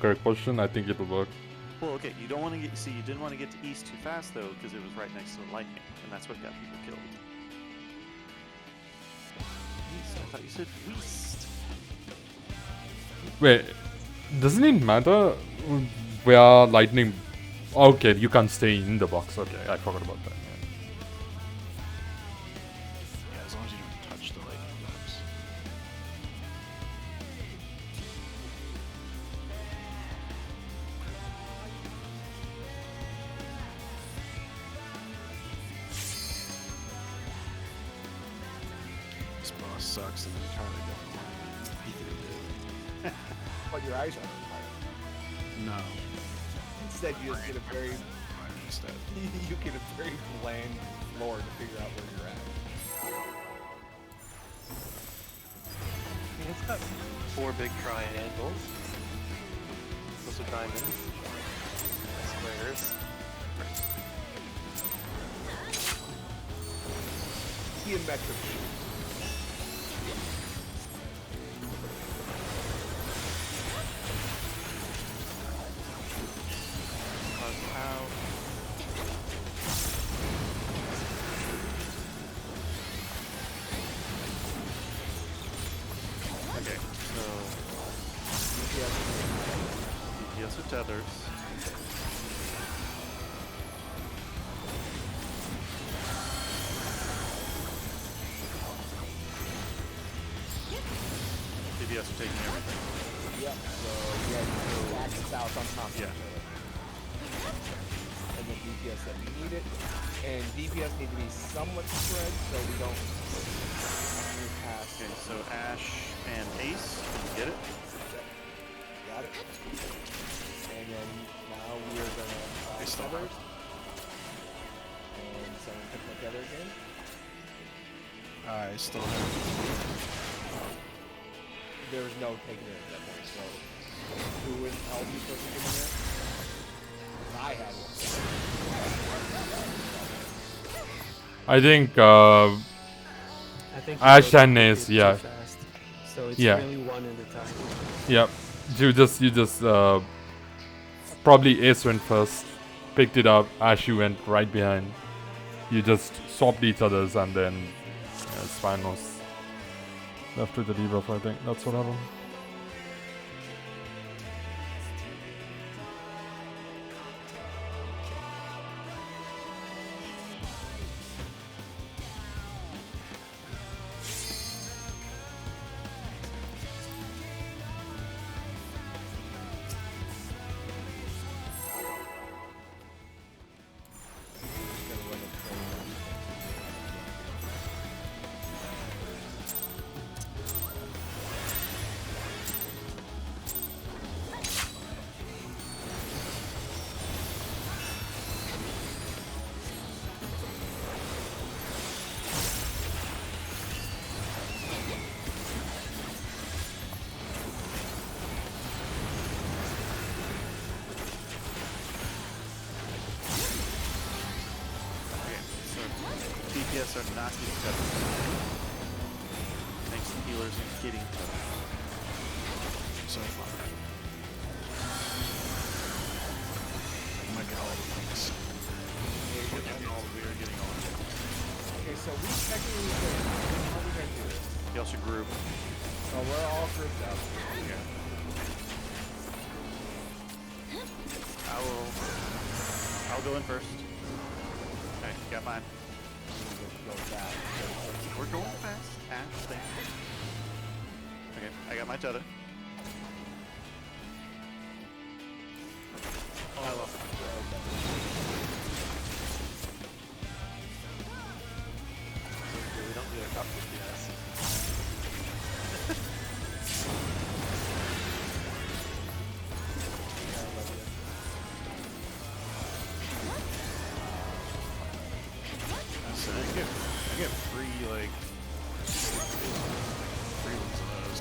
correct position, I think it'll work. Well, okay, you don't want to get. See, you didn't want to get to east too fast though, because it was right next to the lightning, and that's what got people killed. East. I thought you said west. Wait, doesn't it matter where lightning? Okay, you can't stay in the box. Okay, I forgot about that. Yeah, as long as you don't touch the lightning box. This boss sucks and I entirely don't know what he can do. But your eyes are on fire. No. Instead, you just get a very Instead. you get a very bland floor to figure out where you're at. It's got 4 big triangles. Those are diamonds. Squares. Geometric shape. Out. Okay, so DPS with tethers. DPS are taking everything. Yep. So you have to act south on top of each Yeah. other. And then DPS that we need it. And DPS need to be somewhat spread so we don't move past. Okay, so Ash and Ace, get it? Got it. And then now we are gonna They still have feathers. And someone pick my feather again. I still have. There was no taking it at that point, so who was LB supposed to get in there? I had one. I think I think Ash you and go Ace, too yeah. fast. So it's Yeah. really one at a time. Yep. You just probably Ace went first, picked it up. Ash, you went right behind. You just swapped each other's, and then Span was left with the debuff. I think that's what happened. DPS are not getting tethers. Thanks to healers and getting tethers. So far. I might get all the things. We are getting all of it. Okay, so we technically could. How are we gonna do this? Y'all should group. So we're all grouped up. Okay. I'll go in first. Okay, got mine. Go fast. We're going fast. Ash, thank you. Okay, I got my tether. Oh, I lost it. We don't need a cup with DPS. So I get free, like, free ones of those.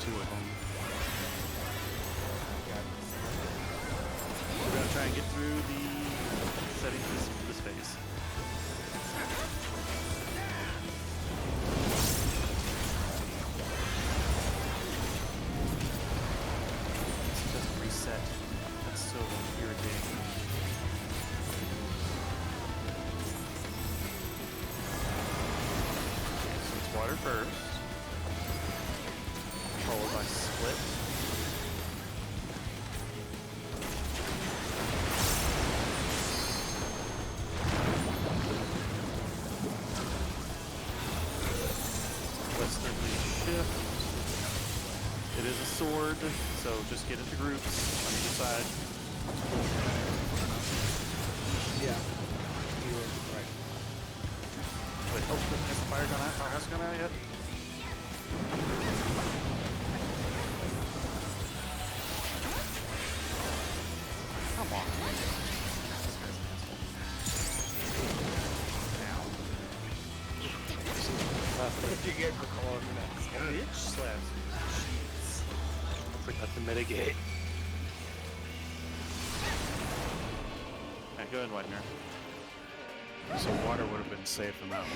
2 of them. We're gonna try and get through the settings of this phase. reset. That's so irritating. So it's water first. Followed by split. Westerly shift. It is a sword, so just get into groups on either side. Yeah. You were right. Wait, oh, has the fire gone out? Fire hasn't gone out yet? Come on. This guy's an asshole. What did you get for calling me that? Bitch slaps. Jeez. Forgot to mitigate. Alright, go ahead, Whitener. So water would have been safe in that one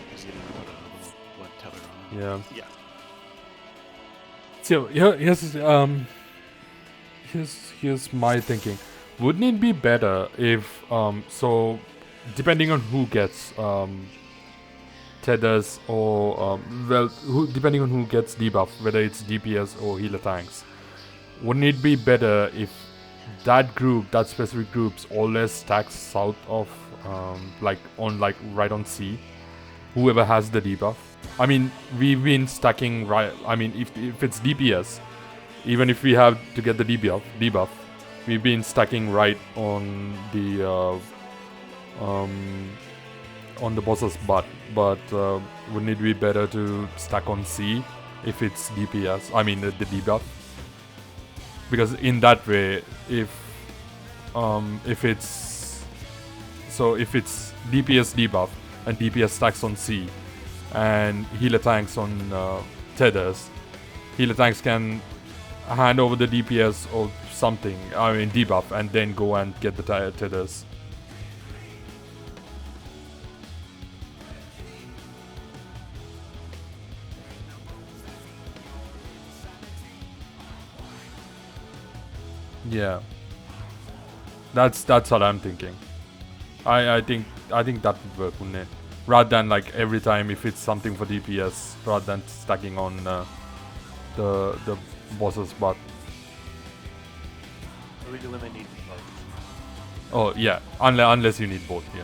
because you didn't put a little blood tether on it. Yeah. Yeah. So here's my thinking. Wouldn't it be better if so depending on who gets tethers or depending on who gets debuff, whether it's DPS or healer tanks, wouldn't it be better if that specific group's always stacks south of right on C, whoever has the debuff? I mean, we've been stacking right. I mean, if it's DPS, even if we have to get the debuff, we've been stacking right on the boss's butt. But wouldn't it be better to stack on C if it's DPS? I mean, the debuff, because in that way, if it's DPS debuff and DPS stacks on C, and healer tanks on tethers, healer tanks can hand over the DPS or something, I mean debuff, and then go and get the tethers. Yeah, that's what I'm thinking. I think that would work, wouldn't it? Rather than like every time if it's something for DPS, rather than stacking on the boss's butt. We do limit need both. Oh yeah, unless you need both. Yeah.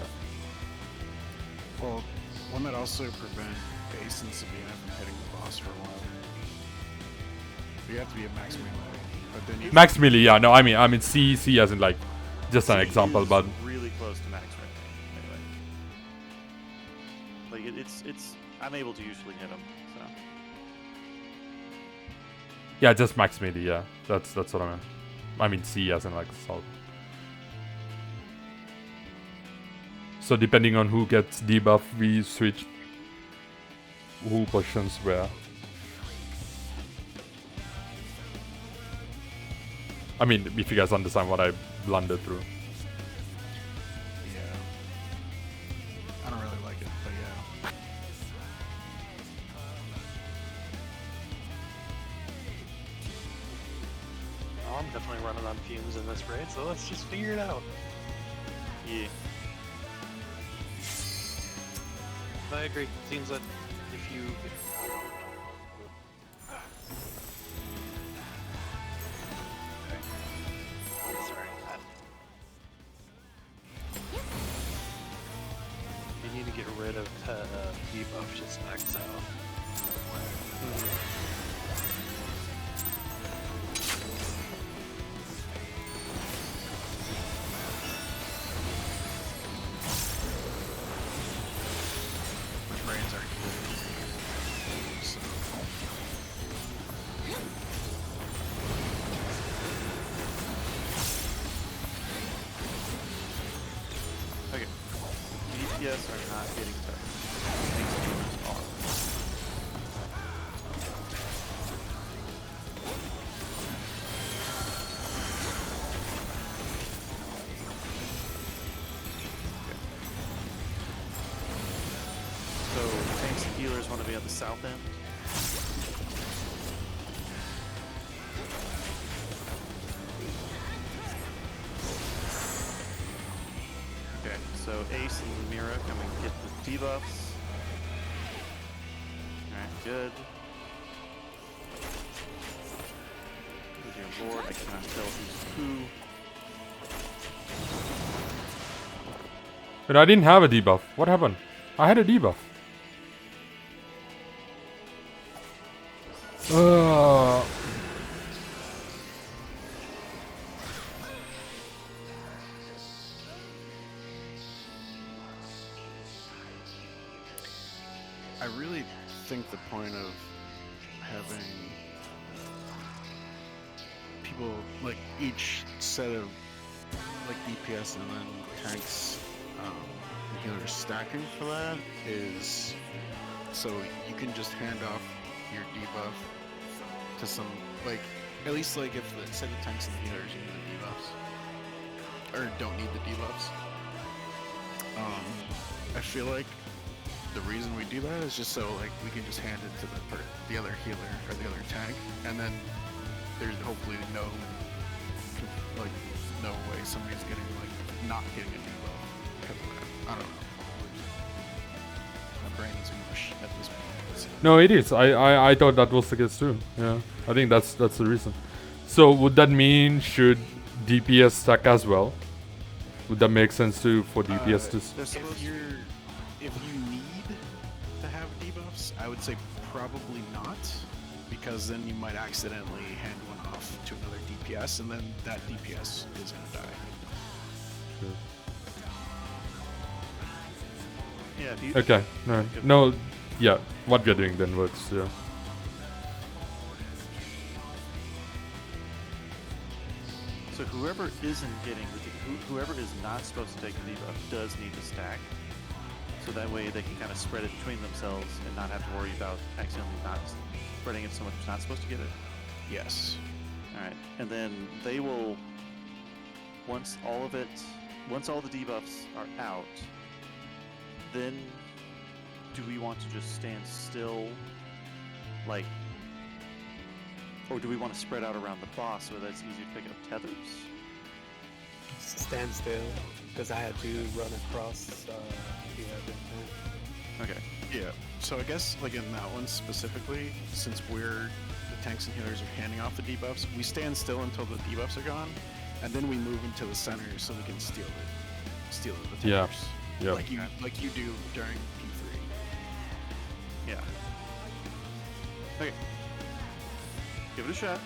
Well, wouldn't that also prevent base and Sabina from hitting the boss for a while? You have to be at max melee, but then you Max melee, yeah. No, I mean C as in like just an C example, is but really close to max range. Anyway, like it's I'm able to usually hit him. So yeah, just max melee. Yeah, that's what I meant. I mean C as in like assault. So depending on who gets debuff, we switch who positions where. I mean, if you guys understand what I blundered through. yeah. I don't really like it, but yeah. Oh, I'm definitely running on fumes in this raid, so let's just figure it out. yeah. I agree. Seems that if you sorry, you need to get rid of debuff just max out. Which raids are good. So, Okay. DPS are not getting touched. Thanks to healers are. So tanks and healers want to be at the south end. So Ace and Mira come and get the debuffs. Alright, good. Dear Lord, I cannot tell who's who. But I didn't have a debuff. What happened? I had a debuff. I really think the point of having people like each set of like DPS and then tanks and healers stacking for that is so you can just hand off your debuff to some like at least like if the set of tanks and healers need the debuffs or don't need the debuffs. I feel like the reason we do that is just so like we can just hand it to the other healer or the other tank, and then there's hopefully no way somebody's getting like not getting a debuff. I don't know. My brain is mush at this point. No, it is. I thought that was the case too. Yeah, I think that's the reason. So would that mean should DPS stack as well? Would that make sense for DPS to? If you need to have debuffs, I would say probably not, because then you might accidentally hand one off to another DPS, and then that DPS is gonna die. Sure. Yeah, if you, Okay. No. Yeah. What we're doing then works. Yeah. So whoever isn't getting whoever is not supposed to take the debuff does need to stack. So that way they can kind of spread it between themselves and not have to worry about accidentally not spreading it to someone who's not supposed to get it. Yes. Alright, and then they will, once all the debuffs are out, then do we want to just stand still, like, or do we want to spread out around the boss so that it's easier to pick up tethers? Stand still, because I had to run across the Okay. Yeah. So I guess like in that one specifically, since the tanks and healers are handing off the debuffs, we stand still until the debuffs are gone, and then we move into the center so we can steal it with Yeah. tethers. Yeah. Like you do during P3. Yeah. Okay. Give it a shot.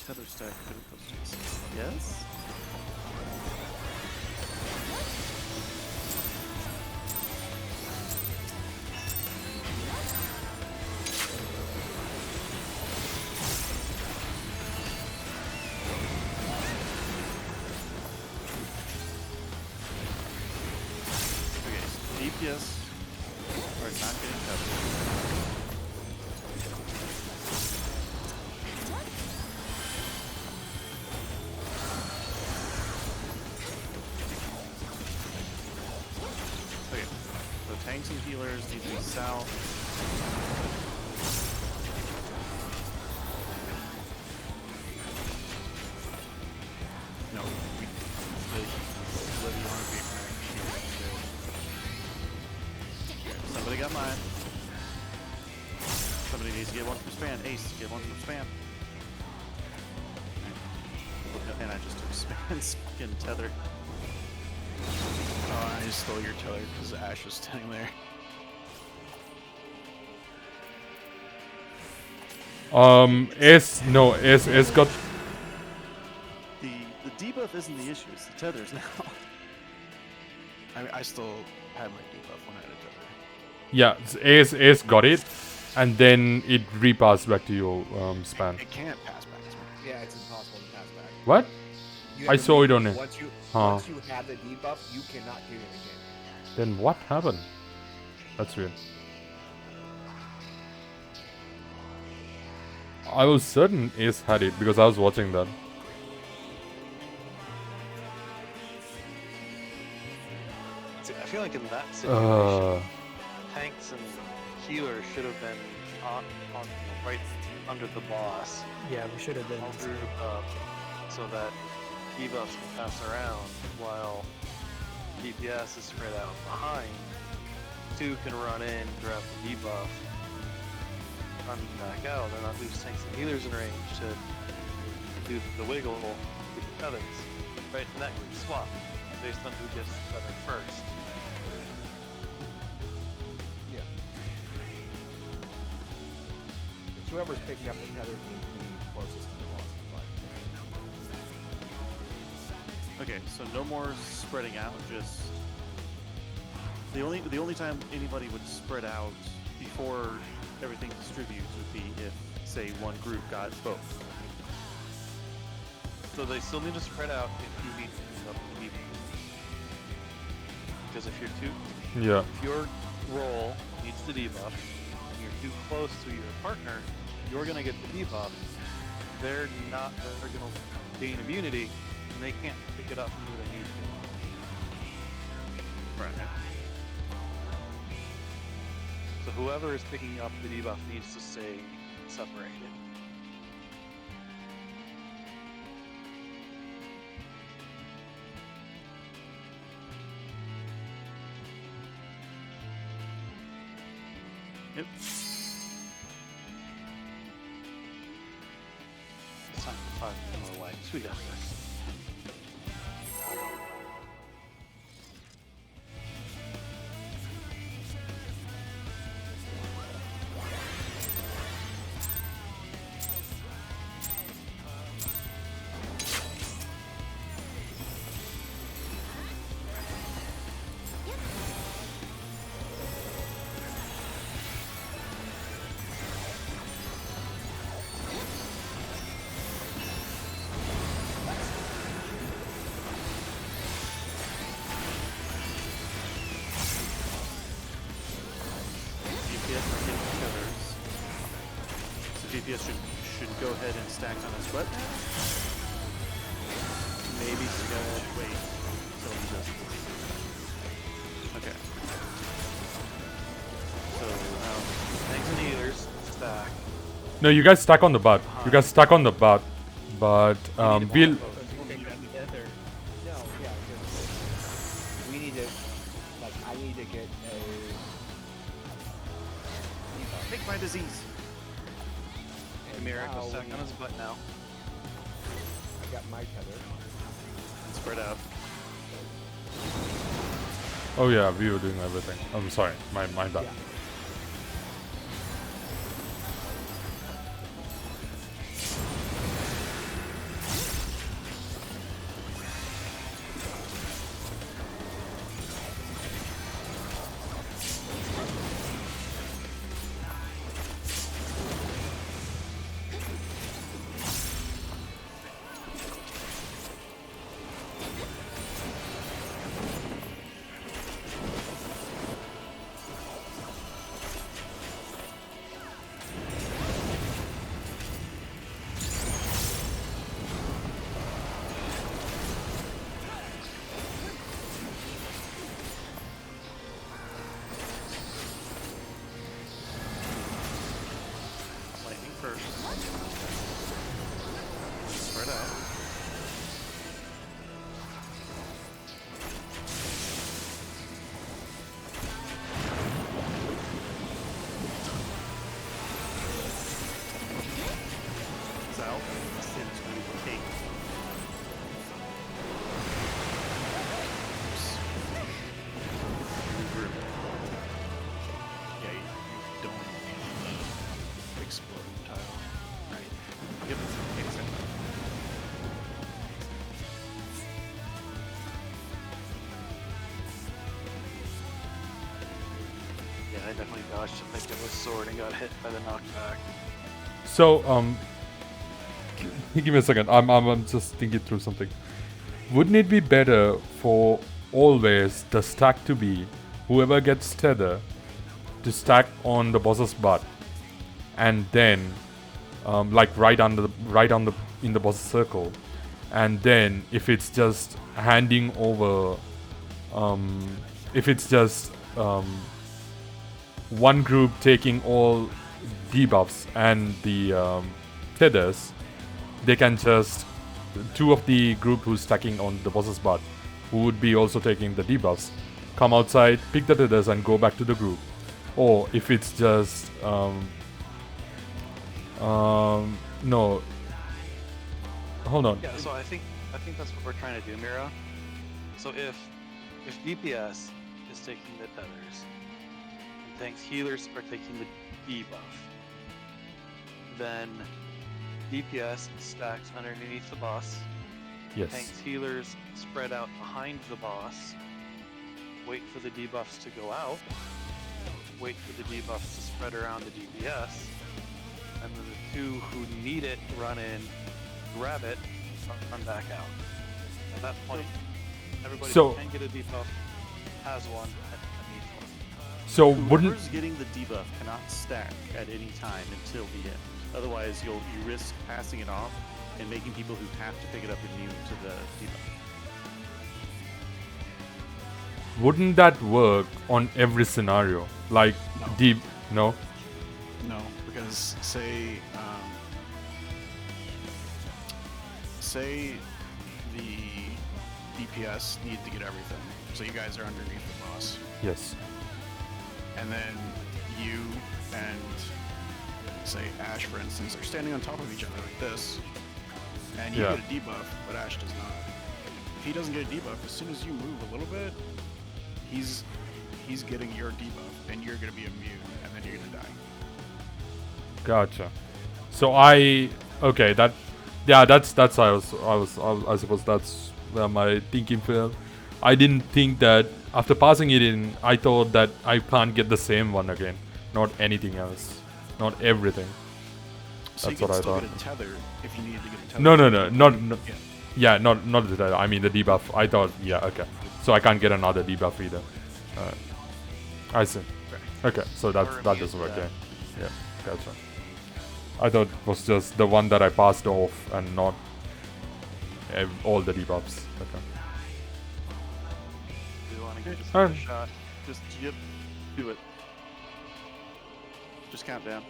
Tether stack yes? Okay, so DPS are not getting covered. Tanks and healers need to be south. No, Somebody got mine. Somebody needs to get one from Span. Ace, get one from Span. And I just took Span's fucking tether. Oh, I just stole your tether because Ash was standing there. S got. The debuff isn't the issue, it's the tethers now. I still had my debuff when I had a tether. Yeah, S got it, and then it repassed back to your Span. It can't pass back to me. Yeah, it's impossible to pass back. What? You I have to saw leave it on it. Once you have the debuff, you cannot do it again. Then what happened? That's weird. I was certain Ace had it because I was watching that. I feel like in that situation, tanks and healers should have been right under the boss. Yeah, we should have been. All grouped up so that debuffs can pass around while DPS is spread out behind. Two can run in, grab the debuff, run back out. They're not lose tanks and healers in range to do the wiggle with the feathers. Right, and that can swap based on who gets the feather first. Yeah. It's whoever's picking up the feathers needs to be closest to the boss fight. Okay, so no more spreading out. Just the only time anybody would spread out before everything distributes would be if, say, one group got both. So they still need to spread out if you need to pick up the debuff. Because if you're Yeah. if your role needs the debuff, and you're too close to your partner, you're gonna get the debuff. They're not. They're gonna gain immunity, and they can't pick it up from who they need to. Right. So whoever is picking up the debuff needs to stay separated. Yep. It's time for 5 more lights. We got this. DPS are getting feathers. So DPS should go ahead and stack on his weapon. Maybe wait until he does it. Okay. So Tanks and healers stack. No, you guys stuck on the butt. You guys stuck on the butt. But we'll. Because we can get together. No, yeah, because we need to, like, I need to get a. take my disease. And Miracle now stack we- on his butt now. I got my tether. And spread out. Oh yeah, we were doing everything. I'm sorry, my bad. Yeah. Lightning first. Spread out. It's out. And it's going to be cake. Oops. Regroup. Yeah, you don't want to Exploding tile. Right. Yep, it's in. Yeah, I definitely dodged to think of a sword and got hit by the knockback. So give me a second. I'm just thinking through something. Wouldn't it be better for always the stack to be whoever gets tether to stack on the boss's butt, and then like right on the in the boss's circle, and then if it's just handing over, if it's just one group taking all debuffs and the tethers, they can just two of the group who's stacking on the boss's butt, who would be also taking the debuffs, come outside, pick the tethers, and go back to the group. Or if it's just no, hold on. Yeah, so I think that's what we're trying to do, Mira. So if DPS is taking the tethers, and tanks healers are taking the debuff, then DPS stacks underneath the boss. Yes. Tanks healers spread out behind the boss. Wait for the debuffs to go out. Wait for the debuffs to spread around the DPS. And then the two who need it run in, grab it, run back out. At that point, everybody So- who can get a debuff has one and needs one. So wouldn't Whoever's getting the debuff cannot stack at any time until the end. Otherwise, you risk passing it off and making people who have to pick it up immune to the debuff. wouldn't that work on every scenario? Like No. deep no? No, because say the DPS need to get everything. So you guys are underneath the boss, Yes. and then you and say Ash, for instance, are standing on top of each other like this, and you Yeah. get a debuff, but Ash does not. If he doesn't get a debuff, as soon as you move a little bit, he's getting your debuff, and you're gonna be immune, and then you're gonna die. Gotcha. So that's I suppose that's where my thinking fell. I didn't think that after passing it in, I thought that I can't get the same one again, not anything else, not everything. So That's you what can I still thought. get a tether if you needed to get a tether. No, not Yeah. yeah, not the I mean the debuff. I thought okay, so I can't get another debuff either. I see. Okay, so that immune doesn't to work. that. Yeah, gotcha. I thought it was just the one that I passed off and not all the debuffs. Okay. Do you want to give this Alright. a shot? Just yep, do it. Just count down.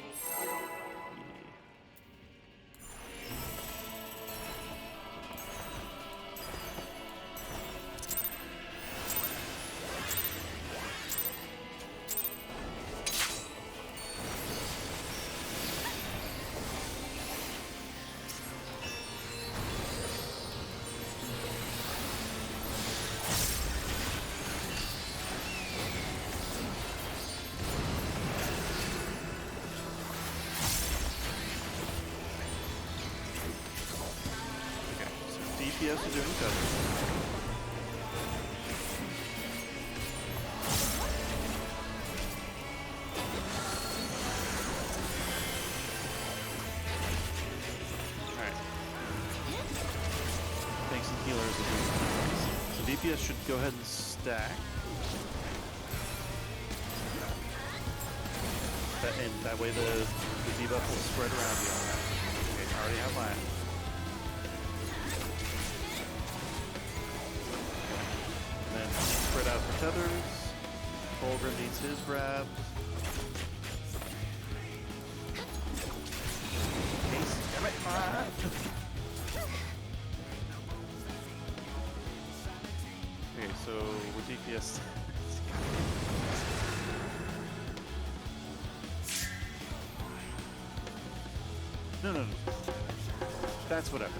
Okay, so DPS are doing cover. Alright. Tanks and healers are doing cover. So DPS should go ahead and stack. And that way the debuff will spread around you on that. Okay, I already have mine. And then spread out the tethers. Fulgrim needs his grab. Ace, damn it! Ah. Okay, so with DPS. No. That's whatever.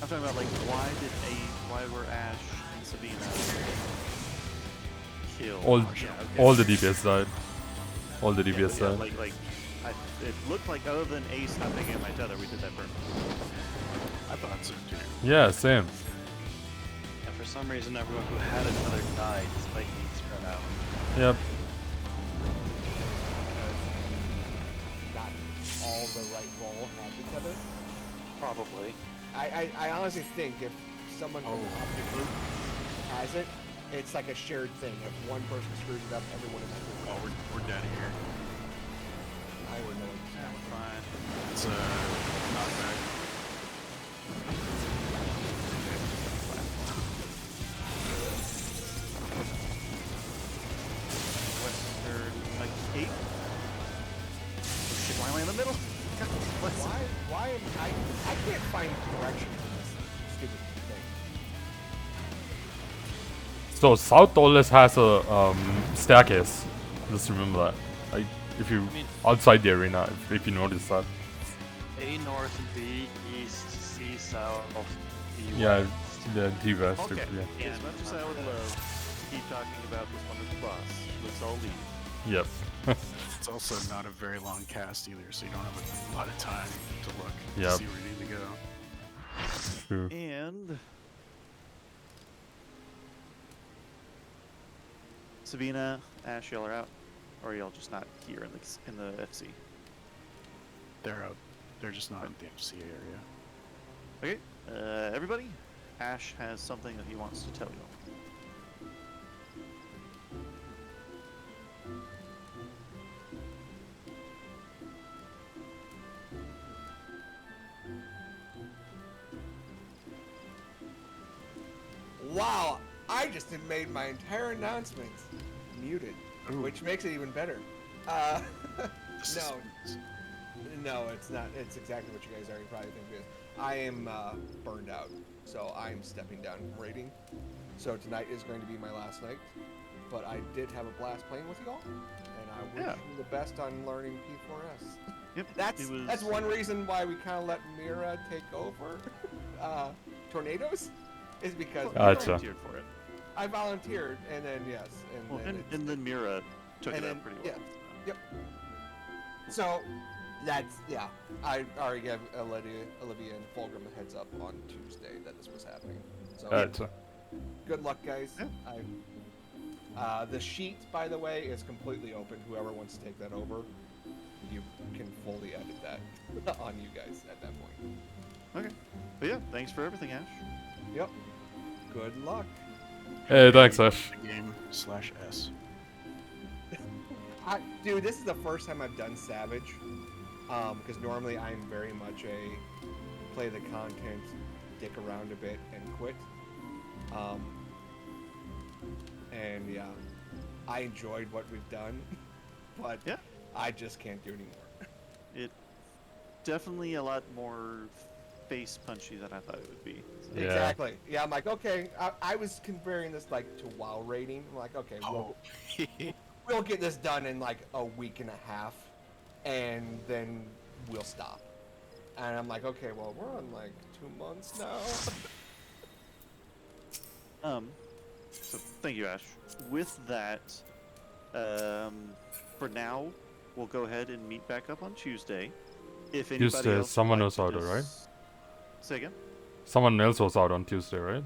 I'm talking about like why were Ash and Sabina killed? All Yeah, okay. all the DPS died. All the Yeah, DPS yeah, died. like it looked like other than Ace not picking up my tether, we did that perfectly. I thought so too. Yeah, same. And for some reason, everyone who had another died despite being spread out. Yep. Not all the right roll has each other. Probably. I honestly think if someone from the opposite group has it, it's like a shared thing. If one person screws it up, everyone in that group. Oh, we're dead here. I would know. Yeah, we're fine. It's a knockback. Western, like 8 So south always has a staircase. Just remember that. Like if you I mean, outside the arena, if you notice that. A north, B east, C south, D Yeah, west. the D West. Okay. Yeah. As much as I would love to keep talking about this wonderful boss, let's all leave. Yep. It's also not a very long cast either, so you don't have a lot of time to look Yep. to see where you need to go. True. And Sabina, Ash, y'all are out, or y'all just not here in the FC. They're out. They're just not in the MC area. Okay, everybody. Ash has something that he wants to tell you. Wow, I just made my entire announcement muted, Ooh. which makes it even better. This No, is- no, it's not. It's exactly what you guys already probably think it is. I am burned out, so I'm stepping down from raiding. So tonight is going to be my last night, but I did have a blast playing with you all, and I wish Yeah. you the best on learning P4S. Yep. That's one reason why we kind of let Mira take over tornadoes, is because Well, you Gotcha. volunteered for it. I volunteered, and then yes, and Well, then and then Mira took and it then- up pretty yeah. well. Yep. So, that's, yeah. I already gave Olivia and Fulgrim a heads up on Tuesday that this was happening. So, Gotcha. good luck, guys. Yeah. The sheet, by the way, is completely open. Whoever wants to take that over, you can fully edit that on you guys at that point. Okay. But yeah, thanks for everything, Ash. Yep. Good luck. Hey, thanks, Ash. The game/S. Dude, this is the first time I've done Savage. Because normally I'm very much a play the content, dick around a bit, and quit. And yeah, I enjoyed what we've done, but Yeah. I just can't do anymore. It definitely a lot more face punchy than I thought it would be. So, Yeah. Exactly. Yeah, I'm like, okay. I was comparing this like to WoW rating. I'm like, okay, Oh. we'll get this done in like a week and a half, and then we'll stop. And I'm like, okay, well, we're on like 2 months now. So thank you, Ash. With that, for now, we'll go ahead and meet back up on Tuesday. If anybody Tuesday, else would someone like was to out, right? just- Say again. Someone else was out on Tuesday, right?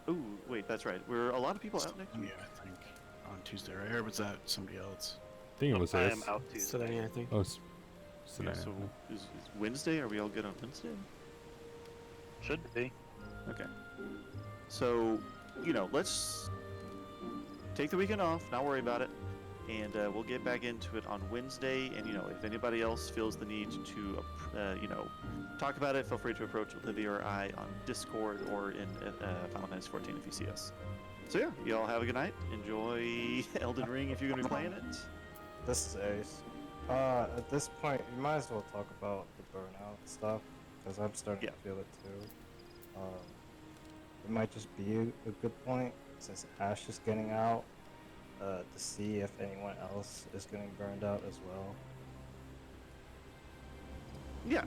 Ooh, wait, that's right. We're a lot of people out next Yeah, week. I think on Tuesday, right? Or was that somebody else? I think it was I Ace. am out Tuesday. Today, I think. Oh, it's Yeah, today. so is Wednesday? Are we all good on Wednesday? Should be. Okay. So, let's take the weekend off, not worry about it, and we'll get back into it on Wednesday. And, if anybody else feels the need to, talk about it, feel free to approach Olivia or I on Discord or in Final Fantasy 14 if you see us. So, yeah, you all have a good night. Enjoy Elden Ring if you're going to be playing it. This is Ace. At this point, you might as well talk about the burnout stuff, because I'm starting to feel it too. It might just be a good point, since Ash is getting out, to see if anyone else is getting burned out as well. Yeah.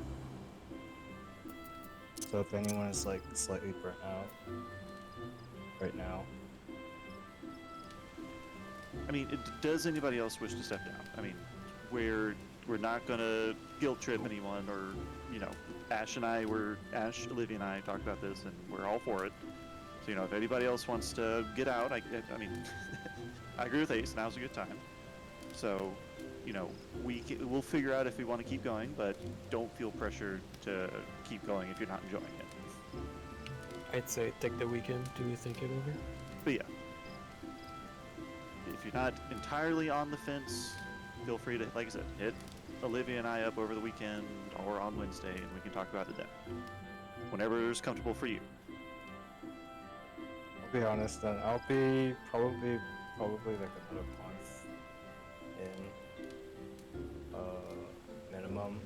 So if anyone is like slightly burnt out right now. I mean, does anybody else wish to step down? I mean, we're not gonna guilt trip anyone, or Ash, Olivia and I talked about this, and we're all for it. So if anybody else wants to get out, I mean, I agree with Ace. Now's a good time. So, we'll figure out if we want to keep going, but don't feel pressured to keep going if you're not enjoying it. I'd say take the weekend to think it over. But yeah, if you're not entirely on the fence, feel free to, like I said, hit Olivia and I up over the weekend or on Wednesday, and we can talk about it then. Whenever it's comfortable for you. I'll be honest, then I'll be probably like another month in minimum,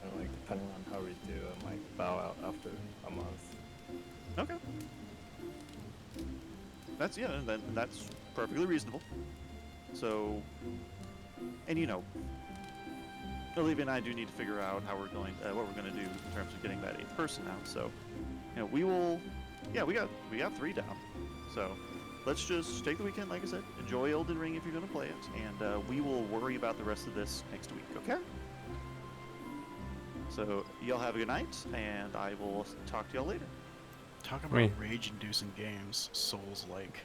and like depending on how we do, I might bow out after a month. Okay. That's that's perfectly reasonable. So, and Olivia and I do need to figure out how we're going, what we're going to do in terms of getting that 8th person out. So, we will. Yeah, we got 3 down. So, let's just take the weekend, like I said, enjoy Elden Ring if you're going to play it, and we will worry about the rest of this next week. Okay? So, y'all have a good night, and I will talk to y'all later. Talk about rage-inducing games, Souls-like.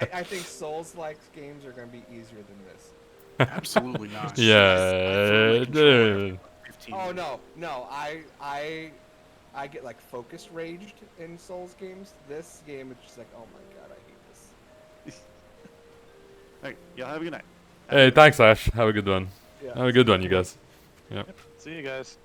I think Souls-like games are going to be easier than this. Absolutely not. Yeah. Oh no! I get like focus raged in Souls games. This game is just like, oh my god, I hate this. Alright, y'all have a good night. Hey, thanks, Ash. Have a good one. Yeah. Have a good one, you guys. Yeah. Yep. See you guys.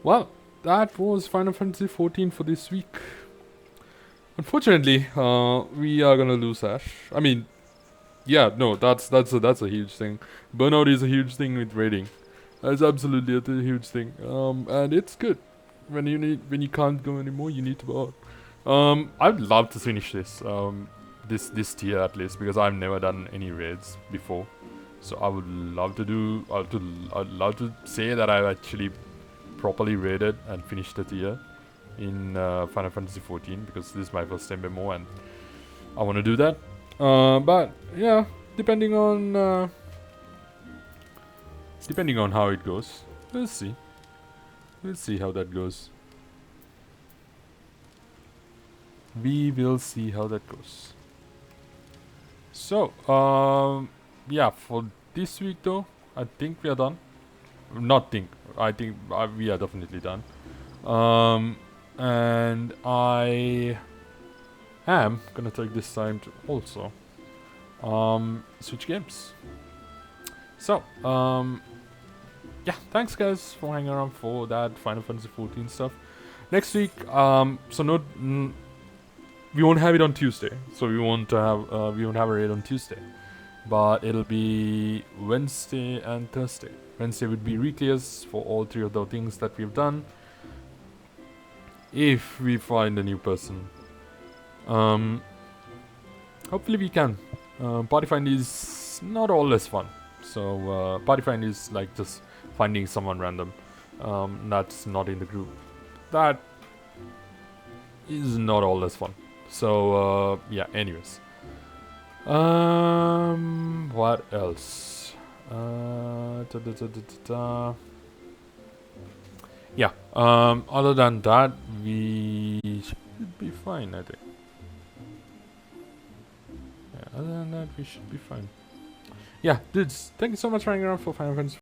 Well, that was Final Fantasy XIV for this week. Unfortunately, we are gonna lose Ash. I mean, yeah, no, that's a huge thing. Burnout is a huge thing with raiding. That's absolutely a huge thing. And it's good when you can't go anymore. You need to go out. I'd love to finish this. This tier at least, because I've never done any raids before. So I would love to do. I'd love to say that I've actually properly raided and finished the tier in Final Fantasy XIV, because this is my first MMO and I want to do that. But yeah, depending on how it goes, we'll see. We'll see how that goes. We will see how that goes. So, yeah, for this week though, I think we are done. Not think. I think we are definitely done. And I am gonna take this time to also switch games. So, yeah, thanks guys for hanging around for that Final Fantasy XIV stuff. Next week, so we won't have it on Tuesday, so we won't have a raid on Tuesday, but it'll be Wednesday and Thursday. Wednesday would be reclears for all 3 of the things that we've done. If we find a new person, hopefully we can. Party find is not always fun, so party find is like just finding someone random that's not in the group. That is not always fun. So yeah. Anyways, what else? Yeah. Other than that, we should be fine, I think. Yeah. Other than that, we should be fine. Yeah, dudes. Thank you so much for hanging around for Final Fantasy